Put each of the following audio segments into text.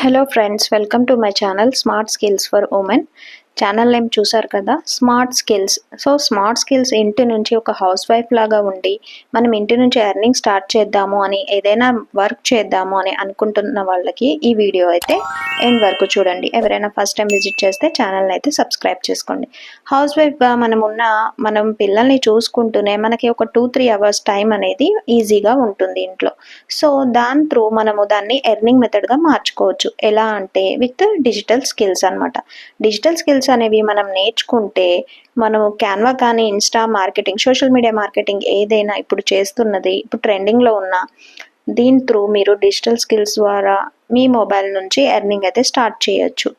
Hello friends, welcome to my channel smart skills for women. Channel name చూసారు కదా, smart skills. So smart skills ఇంటి నుంచి ఒక house wife లాగా ఉండి మనం ఇంటి నుంచి ఎర్నింగ్ స్టార్ట్ చేద్దాము అని, ఏదైనా వర్క్ చేద్దాము అని అనుకుంటున్న వాళ్ళకి ఈ వీడియో అయితే ఎండ్ వరకు చూడండి. ఎవరైనా ఫస్ట్ టైం విజిట్ చేస్తే ఛానల్ని అయితే సబ్స్క్రైబ్ చేసుకోండి. హౌస్ వైఫ్గా మనం పిల్లల్ని చూసుకుంటూనే మనకి ఒక 2-3 అవర్స్ టైం అనేది ఈజీగా ఉంటుంది ఇంట్లో. సో దాని త్రూ మనము దాన్ని ఎర్నింగ్ మెథడ్గా మార్చుకోవచ్చు. ఎలా అంటే విత్ డిజిటల్ స్కిల్స్ అనమాట. డిజిటల్ స్కిల్స్ అనేవి మనం నేర్చుకుంటే మనము క్యాన్వా కానీ, Insta marketing, social media marketing ఏదైనా ఇప్పుడు చేస్తున్నది, ఇప్పుడు ట్రెండింగ్లో ఉన్న దీని త్రూ మీరు డిజిటల్ స్కిల్స్ ద్వారా మీ మొబైల్ నుంచి ఎర్నింగ్ అయితే స్టార్ట్ చేయొచ్చు.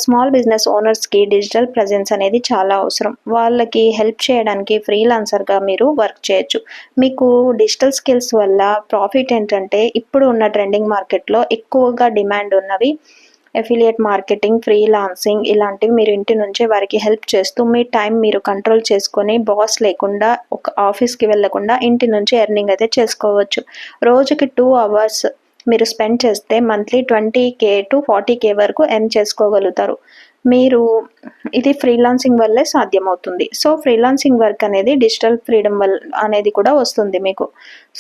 స్మాల్ బిజినెస్ ఓనర్స్కి డిజిటల్ ప్రజెన్స్ అనేది చాలా అవసరం. వాళ్ళకి హెల్ప్ చేయడానికి ఫ్రీలాన్సర్గా మీరు వర్క్ చేయొచ్చు. మీకు డిజిటల్ స్కిల్స్ వల్ల ప్రాఫిట్ ఏంటంటే, ఇప్పుడు ఉన్న ట్రెండింగ్ మార్కెట్లో ఎక్కువగా డిమాండ్ ఉన్నవి ఎఫిలియేట్ మార్కెటింగ్, ఫ్రీలాన్సింగ్ ఇలాంటివి. మీరు ఇంటి నుంచే వారికి హెల్ప్ చేస్తూ మీ టైం మీరు కంట్రోల్ చేసుకొని, బాస్ లేకుండా, ఒక ఆఫీస్కి వెళ్ళకుండా ఇంటి నుంచి ఎర్నింగ్ అయితే చేసుకోవచ్చు. రోజుకి 2 అవర్స్ మీరు స్పెండ్ చేస్తే మంత్లీ 20K to 40K వరకు ఎర్న్ చేసుకోగలుగుతారు. మీరు ఇది ఫ్రీలాన్సింగ్ వల్లే సాధ్యమవుతుంది. సో ఫ్రీలాన్సింగ్ వర్క్ అనేది డిజిటల్ ఫ్రీడమ్ వల్ల అనేది కూడా వస్తుంది మీకు.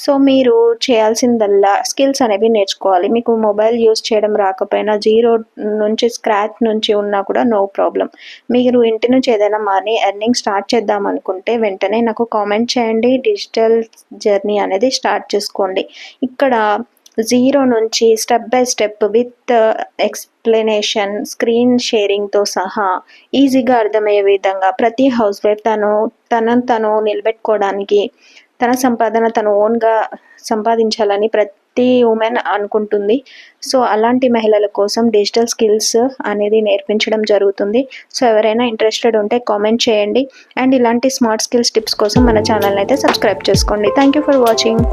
సో మీరు చేయాల్సిందల్లా స్కిల్స్ అనేవి నేర్చుకోవాలి. మీకు మొబైల్ యూస్ చేయడం రాకపోయినా, జీరో నుంచి స్క్రాచ్ నుంచి ఉన్నా కూడా నో ప్రాబ్లం. మీరు ఇంటి నుంచి ఏదైనా మనీ ఎర్నింగ్ స్టార్ట్ చేద్దాం అనుకుంటే వెంటనే నాకు కామెంట్ చేయండి. డిజిటల్ జర్నీ అనేది స్టార్ట్ చేసుకోండి. ఇక్కడ జీరో నుంచి step by step with explanation, screen షేరింగ్తో సహా ఈజీగా అర్థమయ్యే విధంగా ప్రతి హౌస్ వైఫ్ తను నిలబెట్టుకోవడానికి, తన సంపాదన తను ఓన్గా సంపాదించాలని ప్రతి ఉమెన్ అనుకుంటుంది. సో అలాంటి మహిళల కోసం డిజిటల్ స్కిల్స్ అనేది నేర్పించడం జరుగుతుంది. సో ఎవరైనా ఇంట్రెస్టెడ్ ఉంటే కామెంట్ చేయండి. అండ్ ఇలాంటి స్మార్ట్ స్కిల్స్ టిప్స్ కోసం మన ఛానల్ని అయితే సబ్స్క్రైబ్ చేసుకోండి. Thank you for watching.